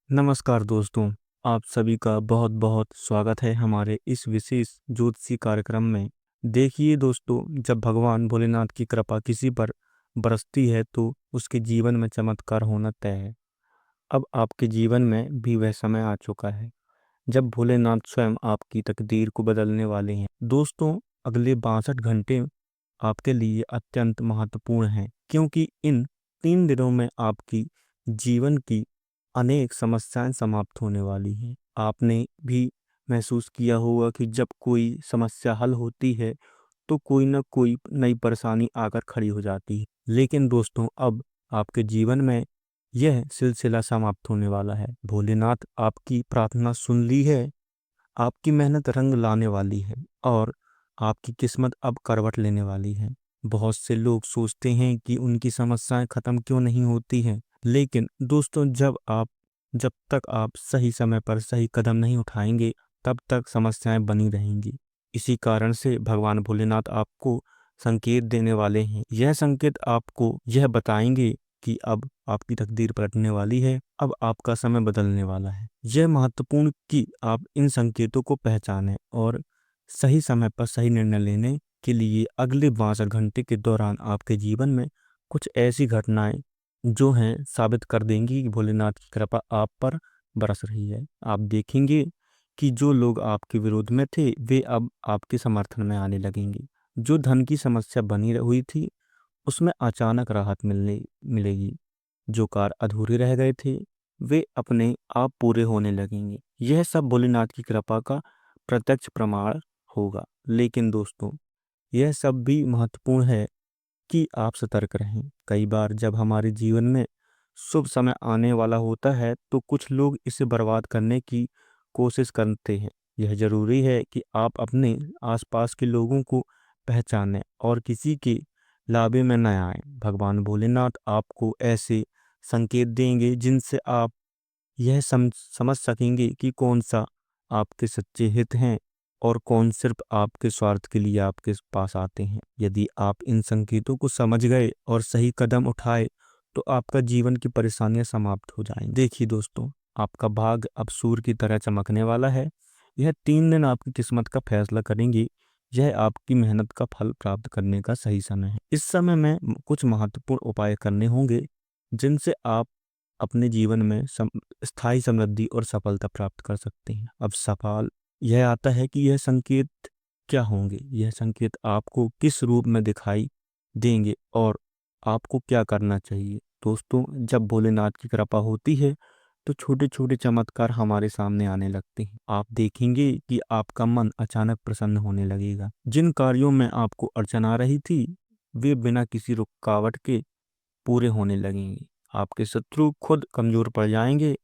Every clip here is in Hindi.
नमस्कार दोस्तों, आप सभी का बहुत बहुत स्वागत है हमारे इस विशेष ज्योतिषी कार्यक्रम में। देखिए दोस्तों, जब भगवान भोलेनाथ की कृपा किसी पर बरसती है तो उसके जीवन में चमत्कार होना तय है। अब आपके जीवन में भी वह समय आ चुका है जब भोलेनाथ स्वयं आपकी तकदीर को बदलने वाले हैं। दोस्तों, अगले 62 घंटे आपके लिए अत्यंत महत्वपूर्ण हैं, क्योंकि इन 3 दिनों में आपकी जीवन की अनेक समस्याएं समाप्त होने वाली हैं। आपने भी महसूस किया होगा कि जब कोई समस्या हल होती है तो कोई ना कोई नई परेशानी आकर खड़ी हो जाती है। लेकिन दोस्तों, अब आपके जीवन में यह सिलसिला समाप्त होने वाला है। भोलेनाथ आपकी प्रार्थना सुन ली है, आपकी मेहनत रंग लाने वाली है और आपकी किस्मत अब करवट लेने वाली है। बहुत से लोग सोचते हैं कि उनकी समस्याएं खत्म क्यों नहीं होती हैं, लेकिन दोस्तों, जब तक आप सही समय पर सही कदम नहीं उठाएंगे तब तक समस्याएं बनी रहेंगी। इसी कारण से भगवान भोलेनाथ आपको संकेत देने वाले हैं। यह संकेत आपको यह बताएंगे कि अब आपकी तकदीर पलटने वाली है, अब आपका समय बदलने वाला है। यह महत्वपूर्ण कि आप इन संकेतों को पहचानें और सही समय पर सही निर्णय लेने के लिए अगले 62 घंटे के दौरान आपके जीवन में कुछ ऐसी घटनाएं जो हैं साबित कर देंगी कि भोलेनाथ की कृपा आप पर बरस रही है। आप देखेंगे कि जो लोग आपके विरोध में थे वे अब आपके समर्थन में आने लगेंगे। जो धन की समस्या बनी हुई थी उसमें अचानक राहत मिलने मिलेगी। जो कार्य अधूरे रह गए थे वे अपने आप पूरे होने लगेंगे। यह सब भोलेनाथ की कृपा का प्रत्यक्ष प्रमाण होगा। लेकिन दोस्तों, यह सब भी महत्वपूर्ण है कि आप सतर्क रहें। कई बार जब हमारे जीवन में शुभ समय आने वाला होता है तो कुछ लोग इसे बर्बाद करने की कोशिश करते हैं। यह जरूरी है कि आप अपने आसपास के लोगों को पहचानें और किसी के लाभे में न आए। भगवान भोलेनाथ आपको ऐसे संकेत देंगे जिनसे आप यह समझ सकेंगे कि कौन सा आपके सच्चे हित हैं और कौन सिर्फ आपके स्वार्थ के लिए आपके पास आते हैं। यदि आप इन संकेतों को समझ गए और सही कदम उठाए तो आपका जीवन की परेशानियां समाप्त हो जाएंगी। देखिए दोस्तों, आपका भाग्य अब सूर्य की तरह चमकने वाला है। यह 3 दिन आपकी किस्मत का फैसला करेंगे। यह आपकी मेहनत का फल प्राप्त करने का सही समय है। इस समय में कुछ महत्वपूर्ण उपाय करने होंगे जिनसे आप अपने जीवन में स्थायी समृद्धि और सफलता प्राप्त कर सकते हैं। अब सवाल यह आता है कि यह संकेत क्या होंगे, यह संकेत आपको किस रूप में दिखाई देंगे और आपको क्या करना चाहिए। दोस्तों, जब भोलेनाथ की कृपा होती है तो छोटे छोटे चमत्कार हमारे सामने आने लगते हैं। आप देखेंगे कि आपका मन अचानक प्रसन्न होने लगेगा। जिन कार्यों में आपको अड़चन आ रही थी वे बिना किसी रुकावट के पूरे होने लगेंगे। आपके शत्रु खुद कमजोर पड़ जाएंगे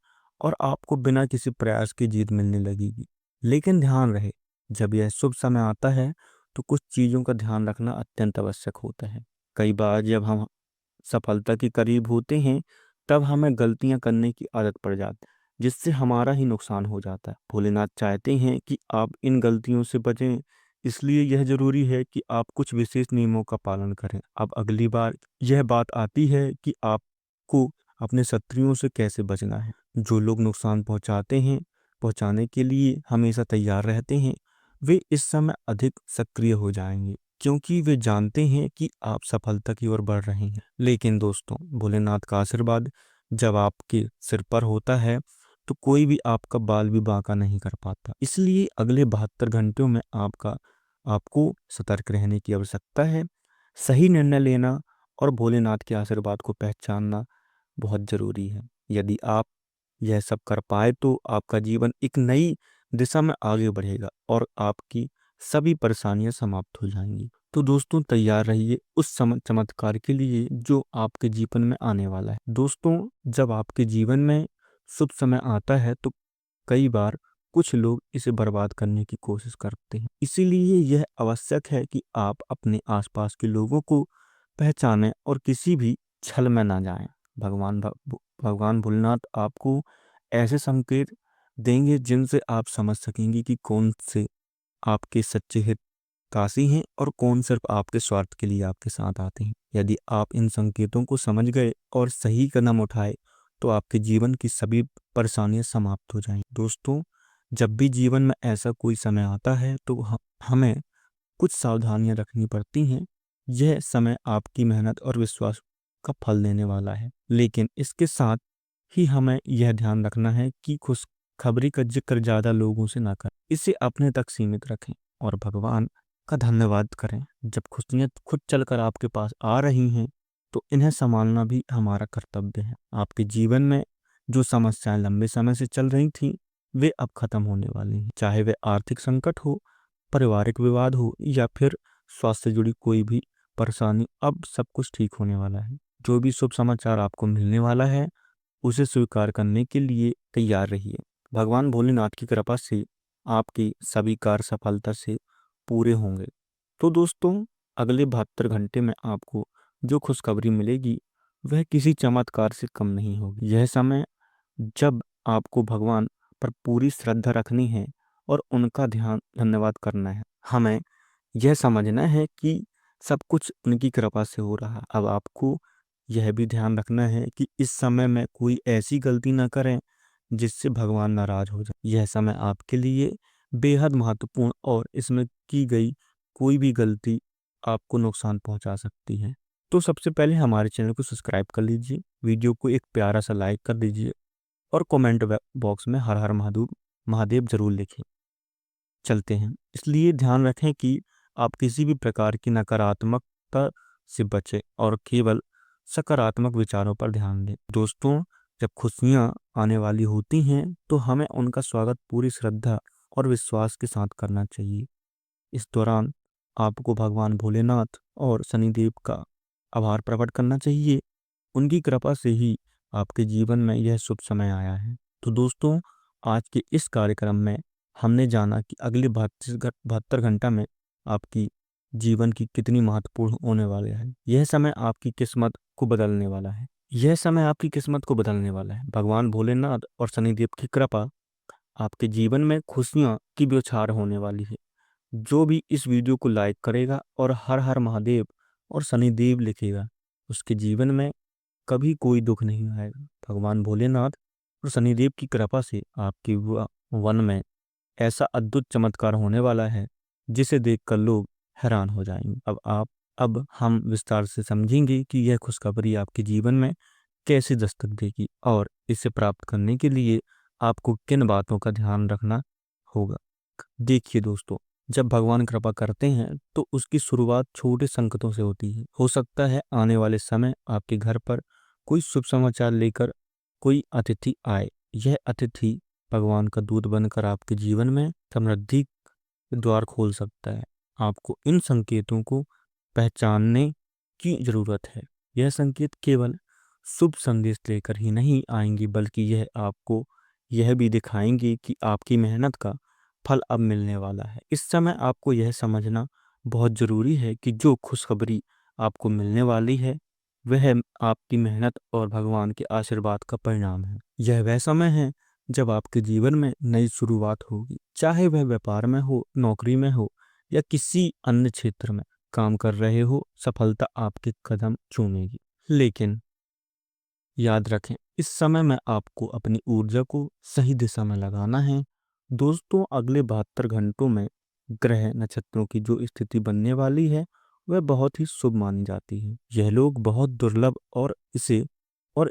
और आपको बिना किसी प्रयास की जीत मिलने लगेगी। लेकिन ध्यान रहे, जब यह शुभ समय आता है तो कुछ चीजों का ध्यान रखना अत्यंत आवश्यक होता है। कई बार जब हम सफलता के करीब होते हैं तब हमें गलतियां करने की आदत पड़ जाती है, जिससे हमारा ही नुकसान हो जाता है। भोलेनाथ चाहते हैं कि आप इन गलतियों से बचें, इसलिए यह जरूरी है कि आप कुछ विशेष नियमों का पालन करें। अब अगली बार यह बात आती है कि आपको अपने शत्रुओं से कैसे बचना है। जो लोग नुकसान पहुंचाने के लिए हमेशा तैयार रहते हैं वे इस समय अधिक सक्रिय हो जाएंगे, क्योंकि वे जानते हैं कि आप सफलता की ओर बढ़ रहे हैं। लेकिन दोस्तों, भोलेनाथ का आशीर्वाद जब आपके सिर पर होता है तो कोई भी आपका बाल भी बांका नहीं कर पाता। इसलिए अगले 72 घंटों में आपको सतर्क रहने की आवश्यकता है। सही निर्णय लेना और भोलेनाथ के आशीर्वाद को पहचानना बहुत जरूरी है। यदि आप यह सब कर पाए तो आपका जीवन एक नई दिशा में आगे बढ़ेगा और आपकी सभी परेशानियां समाप्त हो जाएंगी। तो दोस्तों, तैयार रहिए उस चमत्कार के लिए जो आपके जीवन में आने वाला है। दोस्तों, जब आपके जीवन में शुभ समय आता है तो कई बार कुछ लोग इसे बर्बाद करने की कोशिश करते हैं। इसीलिए यह आवश्यक है कि आप अपने आसपास के लोगों को पहचानें और किसी भी छल में ना जाएं। भगवान भोलेनाथ आपको ऐसे संकेत देंगे जिनसे आप समझ सकेंगे कि कौन से आपके सच्चे हितैषी हैं और कौन सिर्फ आपके स्वार्थ के लिए आपके साथ आते हैं। यदि आप इन संकेतों को समझ गए और सही कदम उठाए तो आपके जीवन की सभी परेशानियां समाप्त हो जाएंगी। दोस्तों, जब भी जीवन में ऐसा कोई समय आता है तो हमें कुछ सावधानियां रखनी पड़ती हैं। यह समय आपकी मेहनत और विश्वास का फल देने वाला है, लेकिन इसके साथ ही हमें यह ध्यान रखना है कि खुशखबरी का जिक्र ज्यादा लोगों से ना करें, इसे अपने तक सीमित रखें और भगवान का धन्यवाद करें। जब खुशियां खुद चलकर आपके पास आ रही हैं तो इन्हें संभालना भी हमारा कर्तव्य है। आपके जीवन में जो समस्याएं लंबे समय से चल रही थीं, वे अब खत्म होने वाली हैं। चाहे वे आर्थिक संकट हो, पारिवारिक विवाद हो या फिर स्वास्थ्य से जुड़ी कोई भी परेशानी, अब सब कुछ ठीक होने वाला है। जो भी शुभ समाचार आपको मिलने वाला है उसे स्वीकार करने के लिए तैयार रहिए। भगवान भोलेनाथ की कृपा से आपके सभी कार्य सफलता से पूरे होंगे। तो दोस्तों, अगले 72 घंटे में आपको जो खुशखबरी मिलेगी वह किसी चमत्कार से कम नहीं होगी। यह समय जब आपको भगवान पर पूरी श्रद्धा रखनी है और उनका ध्यान धन्यवाद करना है। हमें यह समझना है कि सब कुछ उनकी कृपा से हो रहा है। अब आपको यह भी ध्यान रखना है कि इस समय में कोई ऐसी गलती ना करें जिससे भगवान नाराज हो जाए। यह समय आपके लिए बेहद महत्वपूर्ण और इसमें की गई कोई भी गलती आपको नुकसान पहुंचा सकती है। तो सबसे पहले हमारे चैनल को सब्सक्राइब कर लीजिए, वीडियो को एक प्यारा सा लाइक कर दीजिए और कमेंट बॉक्स में हर हर महादेव महादेव जरूर लिखें। चलते हैं। इसलिए ध्यान रखें कि आप किसी भी प्रकार की नकारात्मकता से बचें और केवल सकारात्मक विचारों पर ध्यान दें। दोस्तों, जब खुशियां आने वाली होती हैं तो हमें उनका स्वागत पूरी श्रद्धा और विश्वास के साथ करना चाहिए। इस दौरान आपको भगवान भोलेनाथ और शनिदेव का आभार प्रकट करना चाहिए। उनकी कृपा से ही आपके जीवन में यह शुभ समय आया है। तो दोस्तों, आज के इस कार्यक्रम में हमने जाना कि अगले 72 घंटा में आपकी जीवन की कितनी महत्वपूर्ण होने वाले है। यह समय आपकी किस्मत को बदलने वाला है। यह समय आपकी किस्मत को बदलने वाला है। भगवान भोलेनाथ और शनिदेव की कृपा आपके जीवन में खुशियां की बौछार होने वाली है। जो भी इस वीडियो को लाइक करेगा और हर हर महादेव और शनिदेव लिखेगा, उसके जीवन में कभी कोई दुख नहीं आएगा। भगवान भोलेनाथ और शनिदेव की कृपा से आपके वन में ऐसा अद्भुत चमत्कार होने वाला है जिसे देखकर लोग हैरान हो जाएंगे। अब हम विस्तार से समझेंगे कि यह खुशखबरी आपके जीवन में कैसे दस्तक देगी और इसे प्राप्त करने के लिए आपको किन बातों का ध्यान रखना होगा। देखिए दोस्तों, जब भगवान कृपा करते हैं तो उसकी शुरुआत छोटे संकटों से होती है। हो सकता है आने वाले समय आपके घर पर कोई शुभ समाचार लेकर कोई अतिथि आए। यह अतिथि भगवान का दूत बनकर आपके जीवन में समृद्धि के द्वार खोल सकता है। आपको इन संकेतों को पहचानने की जरूरत है। यह संकेत केवल शुभ संदेश लेकर ही नहीं आएंगे, बल्कि यह आपको यह भी दिखाएंगे कि आपकी मेहनत का फल अब मिलने वाला है। इस समय आपको यह समझना बहुत जरूरी है कि जो खुशखबरी आपको मिलने वाली है वह आपकी मेहनत और भगवान के आशीर्वाद का परिणाम है। यह वह समय है जब आपके जीवन में नई शुरुआत होगी, चाहे वह व्यापार में हो, नौकरी में हो या किसी अन्य क्षेत्र में काम कर रहे हो। सफलता आपके कदम चूमेगी। लेकिन याद रखें, इस समय में आपको अपनी ऊर्जा को सही दिशा में लगाना है। दोस्तों, अगले 72 घंटों में ग्रह नक्षत्रों की जो स्थिति बनने वाली है वह बहुत ही शुभ मानी जाती है। यह लोग बहुत दुर्लभ और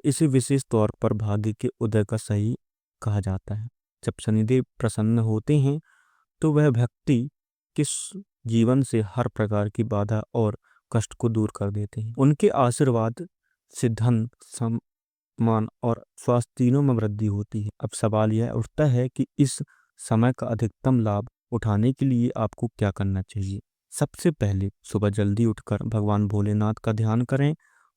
इसे विशेष तौर पर भाग्य के उदय का सही कहा जाता है। जब शनिदेव प्रसन्न होते हैं तो वह व्यक्ति के जीवन से हर प्रकार की बाधा और कष्ट को दूर कर देते हैं। उनके आशीर्वाद से धन, मान और स्वास्थ्य तीनों में वृद्धि होती है। अब सवाल यह उठता है कि इस समय का अधिकतम लाभ उठाने के लिए आपको क्या करना चाहिए। सबसे पहले सुबह जल्दी उठकर भगवान भोलेनाथ का ध्यान करें,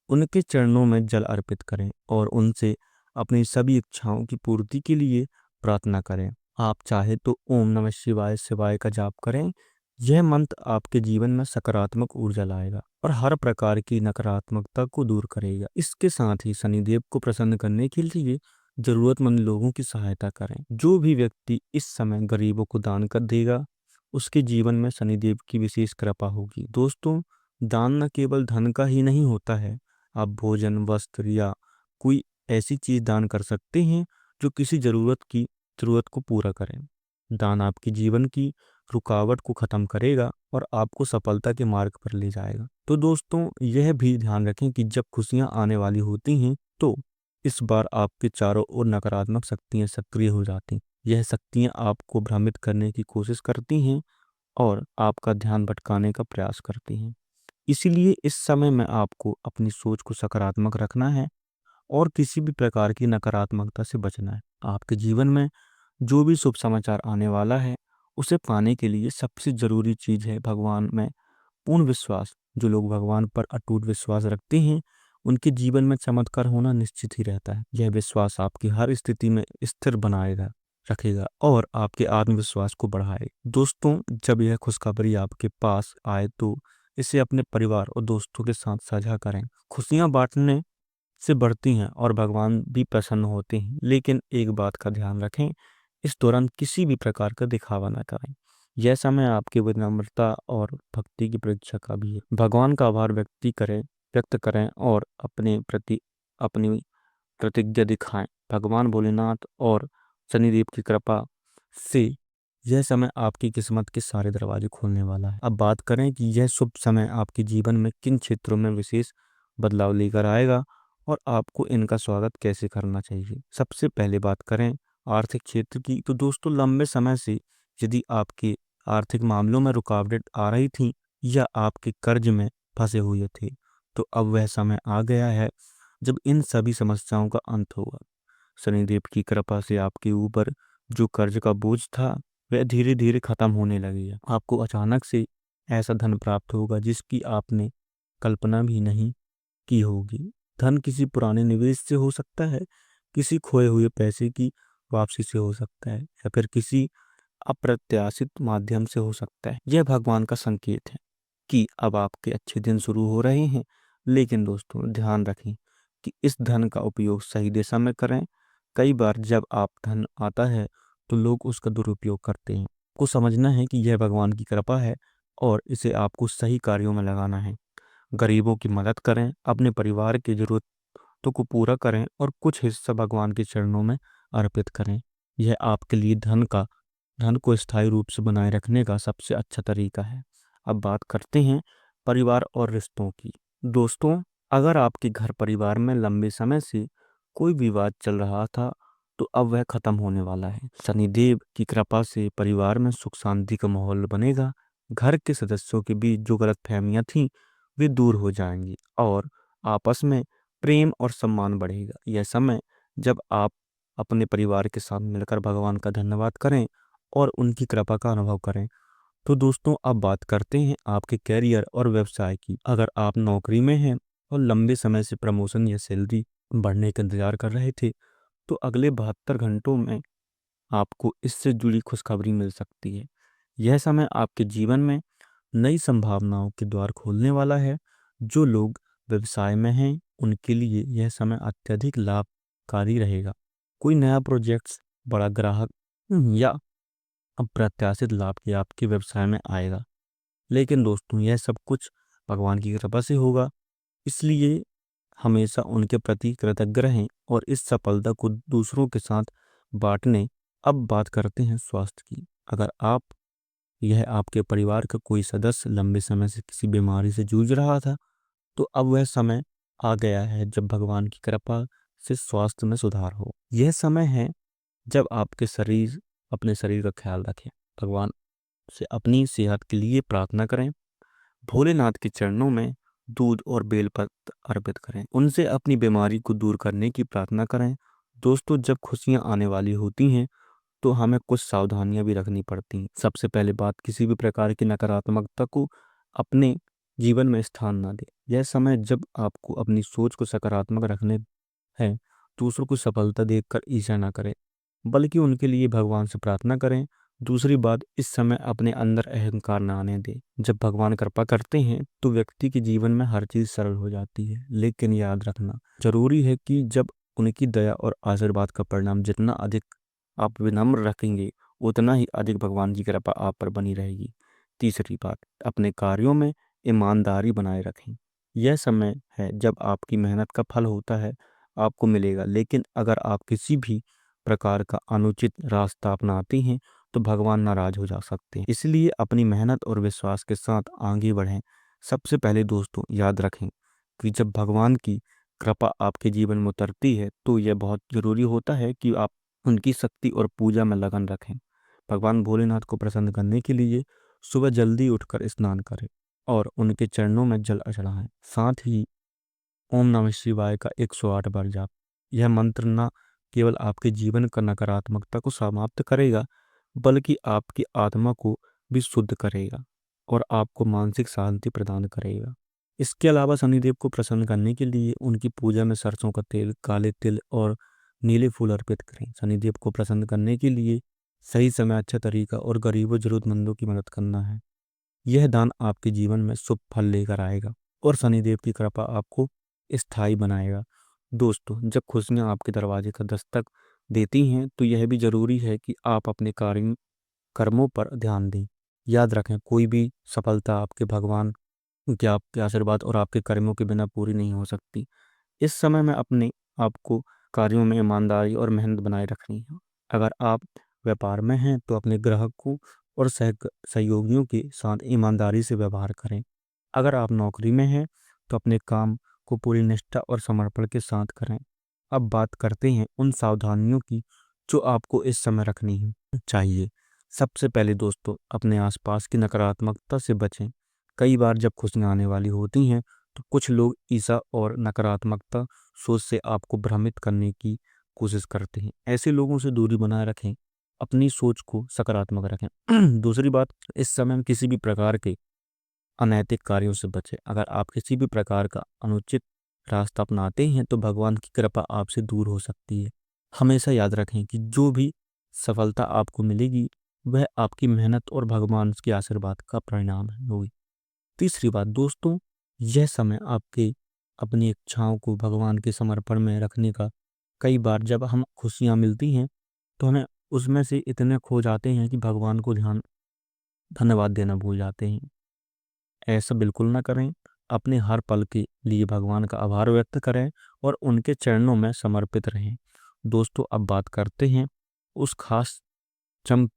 उनके चरणों में जल अर्पित करें और उनसे अपनी सभी इच्छाओं की पूर्ति के लिए प्रार्थना करें। आप चाहे तो ओम नमः शिवाय शिवाय का जाप करें। यह मंत्र आपके जीवन में सकारात्मक ऊर्जा लाएगा और हर प्रकार की नकारात्मकता को दूर करेगा। इसके साथ ही शनिदेव को प्रसन्न करने के लिए जरूरतमंद लोगों की सहायता करें। जो भी व्यक्ति इस समय गरीबों को दान कर देगा उसके जीवन में शनिदेव की विशेष कृपा होगी। दोस्तों, दान न केवल धन का ही नहीं होता है। आप भोजन, वस्त्र या कोई ऐसी चीज दान कर सकते हैं जो किसी जरूरत को पूरा करें। दान आपके जीवन की रुकावट को खत्म करेगा और आपको सफलता के मार्ग पर ले जाएगा। तो दोस्तों, यह भी ध्यान रखें कि जब खुशियां आने वाली होती हैं तो इस बार आपके चारों ओर नकारात्मक शक्तियां सक्रिय हो जाती हैं। यह शक्तियां आपको भ्रमित करने की कोशिश करती हैं और आपका ध्यान भटकाने का प्रयास करती हैं। इसीलिए इस समय में आपको अपनी सोच को सकारात्मक रखना है और किसी भी प्रकार की नकारात्मकता से बचना है। आपके जीवन में जो भी शुभ समाचार आने वाला है, उसे पाने के लिए सबसे जरूरी चीज है भगवान में पूर्ण विश्वास। जो लोग भगवान पर अटूट विश्वास रखते हैं, उनके जीवन में चमत्कार होना निश्चित ही रहता है। यह विश्वास आपकी हर स्थिति में स्थिर बनाएगा, रखेगा और आपके आत्मविश्वास को बढ़ाएगा। दोस्तों, जब यह खुशखबरी आपके पास आए तो इसे अपने परिवार और दोस्तों के साथ साझा करें। खुशियां बांटने से बढ़ती हैं और भगवान भी प्रसन्न होते हैं। लेकिन एक बात का ध्यान रखें, इस दौरान किसी भी प्रकार का दिखावा न करें। यह समय आपकी विनम्रता और भक्ति की परीक्षा का भी है। भगवान का आभार व्यक्त करें और अपने प्रति अपनी प्रतिज्ञा दिखाएं। भगवान भोलेनाथ और शनिदेव की कृपा से यह समय आपकी किस्मत के सारे दरवाजे खोलने वाला है। अब बात करें कि यह शुभ समय आपके जीवन में किन क्षेत्रों में विशेष बदलाव लेकर आएगा और आपको इनका स्वागत कैसे करना चाहिए। सबसे पहले बात करें आर्थिक क्षेत्र की, तो दोस्तों, लंबे समय से यदि आपके आर्थिक मामलों में रुकावट आ रही थी या आपके कर्ज में फंसे हुए थे, तो अब वह समय आ गया है जब इन सभी समस्याओं का अंत होगा। शनिदेव की कृपा से आपके ऊपर जो कर्ज का बोझ था, वह धीरे धीरे खत्म होने लगेगा। आपको अचानक से ऐसा धन प्राप्त होगा जिसकी आपने कल्पना भी नहीं की होगी। धन किसी पुराने निवेश से हो सकता है, किसी खोए हुए पैसे की वापसी से हो सकता है या फिर किसी अप्रत्याशित माध्यम से हो सकता है। यह भगवान का संकेत है कि अब आपके अच्छे दिन शुरू हो रहे हैं। लेकिन दोस्तों, ध्यान रखें कि इस धन का उपयोग सही दिशा में करें। कई बार जब आप धन आता है तो लोग उसका दुरुपयोग करते हैं। को समझना है कि यह भगवान की कृपा है और इसे आपको सही कार्यों में लगाना है। गरीबों की मदद करें, अपने परिवार की जरूरतों को पूरा करें और कुछ हिस्सा भगवान के चरणों में अर्पित करें। यह आपके लिए धन को स्थायी रूप से बनाए रखने का सबसे अच्छा तरीका है। अब बात करते हैं परिवार और रिश्तों की। दोस्तों, अगर आपके घर परिवार में लंबे समय से कोई विवाद चल रहा था, तो अब वह खत्म होने वाला है। शनिदेव की कृपा से परिवार में सुख शांति का माहौल बनेगा। घर के सदस्यों के बीच जो गलतफहमियां थीं, वे दूर हो जाएंगी और आपस में प्रेम और सम्मान बढ़ेगा। यह समय जब आप अपने परिवार के साथ मिलकर भगवान का धन्यवाद करें और उनकी कृपा का अनुभव करें। तो दोस्तों, अब बात करते हैं आपके कैरियर और व्यवसाय की। अगर आप नौकरी में हैं और लंबे समय से प्रमोशन या सैलरी बढ़ने का इंतजार कर रहे थे, तो अगले 72 घंटों में आपको इससे जुड़ी खुशखबरी मिल सकती है। यह समय आपके जीवन में नई संभावनाओं के द्वार खोलने वाला है। जो लोग व्यवसाय में हैं, उनके लिए यह समय अत्यधिक लाभकारी रहेगा। कोई नया प्रोजेक्ट, बड़ा ग्राहक या अप्रत्याशित लाभ के आपके व्यवसाय में आएगा। लेकिन दोस्तों, यह सब कुछ भगवान की कृपा से होगा, इसलिए हमेशा उनके प्रति कृतज्ञ रहें और इस सफलता को दूसरों के साथ बांटने। अब बात करते हैं स्वास्थ्य की। अगर यह आपके परिवार का कोई सदस्य लंबे समय से किसी बीमारी से जूझ रहा था, तो अब वह समय आ गया है जब भगवान की कृपा से स्वास्थ्य में सुधार हो। यह समय है जब अपने शरीर का ख्याल रखें, भगवान से अपनी सेहत के लिए प्रार्थना करें, भोलेनाथ के चरणों में दूध और बेलपत्र अर्पित करें, उनसे अपनी बीमारी को दूर करने की प्रार्थना करें। दोस्तों, जब खुशियां आने वाली होती हैं तो हमें कुछ सावधानियां भी रखनी पड़ती हैं। सबसे पहले बात, किसी भी प्रकार की नकारात्मकता को अपने जीवन में स्थान ना दें। यह समय जब आपको अपनी सोच को सकारात्मक रखने है। दूसरों को सफलता देखकर ईर्ष्या ना करें, बल्कि उनके लिए भगवान से प्रार्थना करें। दूसरी बात, इस समय अपने अंदर अहंकार ना आने दें। जब भगवान कृपा करते हैं तो व्यक्ति के जीवन में हर चीज सरल हो जाती है। लेकिन याद रखना जरूरी है कि जब उनकी दया और आशीर्वाद का परिणाम जितना अधिक आप विनम्र रखेंगे, उतना ही अधिक भगवान की कृपा आप पर बनी रहेगी। तीसरी बात, अपने कार्यों में ईमानदारी बनाए रखें। यह समय है जब आपकी मेहनत का फल होता है। आपको मिलेगा। लेकिन अगर आप किसी भी प्रकार का अनुचित रास्ता अपनाते हैं तो भगवान नाराज हो जा सकते हैं। इसलिए अपनी मेहनत और विश्वास के साथ आगे बढ़ें। सबसे पहले दोस्तों याद रखें कि जब भगवान की कृपा आपके जीवन में उतरती है तो यह बहुत जरूरी होता है कि आप उनकी शक्ति और पूजा में लगन रखें। भगवान भोलेनाथ को प्रसन्न करने के लिए सुबह जल्दी उठकर स्नान करें और उनके चरणों में जल चढ़ाएं। साथ ही ओम नमः शिवाय का 108 बार जाप। यह मंत्र न केवल आपके जीवन का नकारात्मकता को समाप्त करेगा बल्कि आपकी आत्मा को भी शुद्ध करेगा और आपको मानसिक शांति प्रदान करेगा। इसके अलावा शनिदेव को प्रसन्न करने के लिए उनकी पूजा में सरसों का तेल, काले तिल और नीले फूल अर्पित करें। शनिदेव को प्रसन्न करने के लिए सही समय, अच्छा तरीका और गरीबों जरूरतमंदों की मदद करना है। यह दान आपके जीवन में शुभ फल लेकर आएगा और शनिदेव की कृपा आपको स्थायी बनाएगा। दोस्तों, जब खुशियां आपके दरवाजे का दस्तक देती हैं तो यह भी जरूरी है कि आप अपने कर्मों पर ध्यान दें। याद रखें, कोई भी सफलता आपके भगवान के आपके आशीर्वाद और आपके कर्मों के बिना पूरी नहीं हो सकती। इस समय में अपने आपको कार्यों में ईमानदारी और मेहनत बनाए रखनी है। अगर आप व्यापार में हैं तो अपने ग्राहकों और सहयोगियों के साथ ईमानदारी से व्यवहार करें। अगर आप नौकरी में हैं तो अपने काम को पूरी निष्ठा और समर्पण के साथ करें। अब बात करते हैं उन सावधानियों की जो आपको इस समय रखनी चाहिए। सबसे पहले दोस्तों, अपने आसपास की नकारात्मकता से बचें। कई बार जब खुशियां आने वाली होती हैं तो कुछ लोग ईर्ष्या और नकारात्मकता सोच से आपको भ्रमित करने की कोशिश करते हैं। ऐसे लोगों से दूरी बनाए रखें, अपनी सोच को सकारात्मक रखें। दूसरी बात, इस समय में किसी भी प्रकार के अनैतिक कार्यों से बचें। अगर आप किसी भी प्रकार का अनुचित रास्ता अपनाते हैं तो भगवान की कृपा आपसे दूर हो सकती है। हमेशा याद रखें कि जो भी सफलता आपको मिलेगी वह आपकी मेहनत और भगवान के आशीर्वाद का परिणाम होगी। तीसरी बात दोस्तों, यह समय आपके अपनी इच्छाओं को भगवान के समर्पण में रखने का। कई बार जब हम खुशियां मिलती हैं तो हमें उसमें से इतने खो जाते हैं कि भगवान को धन्यवाद देना भूल जाते हैं। ऐसा बिल्कुल ना करें। अपने हर पल के लिए भगवान का आभार व्यक्त करें और उनके चरणों में समर्पित रहें। दोस्तों, अब बात करते हैं उस खास चम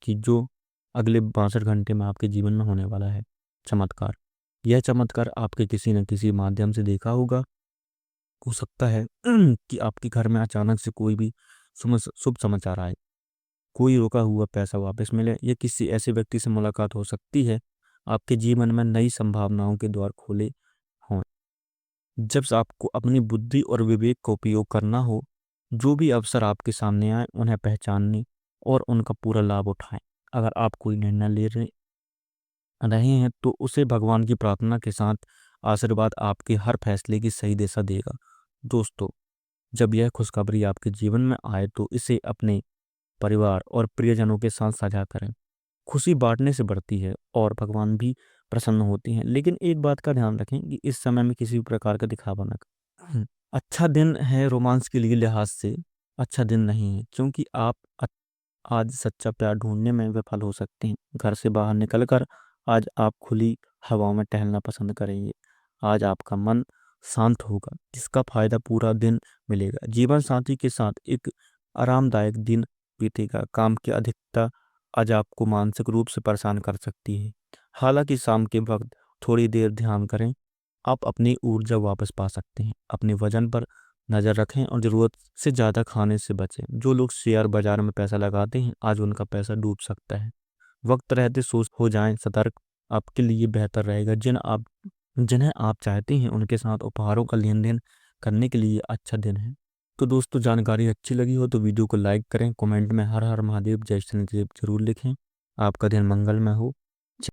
की जो अगले 62 घंटे में आपके जीवन में होने वाला है, चमत्कार। यह चमत्कार आपके किसी न किसी माध्यम से देखा होगा। हो सकता है कि आपके घर में अचानक से कोई भी शुभ समाचार आए, कोई रोका हुआ पैसा वापस मिले या किसी ऐसे व्यक्ति से मुलाकात हो सकती है आपके जीवन में नई संभावनाओं के द्वार खोले हों। जब से आपको अपनी बुद्धि और विवेक का उपयोग करना हो, जो भी अवसर आपके सामने आए उन्हें पहचानने और उनका पूरा लाभ उठाएं। अगर आप कोई निर्णय ले रहे हैं तो उसे भगवान की प्रार्थना के साथ, आशीर्वाद आपके हर फैसले की सही दिशा देगा। दोस्तों, जब यह खुशखबरी आपके जीवन में आए तो इसे अपने परिवार और प्रियजनों के साथ साझा करें। खुशी बांटने से बढ़ती है और भगवान भी प्रसन्न होते हैं। लेकिन एक बात का ध्यान रखें कि इस समय में किसी भी प्रकार का दिखावा न करें। अच्छा दिन है रोमांस के लिए लिहाज से, अच्छा दिन नहीं है, क्योंकि आप आज सच्चा प्यार ढूंढने में विफल हो सकते हैं। घर से बाहर निकलकर आज आप खुली हवाओं में टहलना पसंद करेंगे। आज आपका मन शांत होगा, जिसका फायदा पूरा दिन मिलेगा। जीवन साथी के साथ एक आरामदायक दिन बीतेगा। काम की अधिकता आज आपको मानसिक रूप से परेशान कर सकती है। हालांकि शाम के वक्त थोड़ी देर ध्यान करें, आप अपनी ऊर्जा वापस पा सकते हैं। अपने वजन पर नज़र रखें और ज़रूरत से ज़्यादा खाने से बचें। जो लोग शेयर बाजार में पैसा लगाते हैं आज उनका पैसा डूब सकता है। वक्त रहते सोच हो जाएं सतर्क, आपके लिए बेहतर रहेगा। जिन्हें आप चाहते हैं उनके साथ उपहारों का लेन देन करने के लिए अच्छा दिन है। तो दोस्तों, जानकारी अच्छी लगी हो तो वीडियो को लाइक करें, कमेंट में हर हर महादेव जय शनिदेव जरूर लिखें। आपका दिन मंगलमय हो।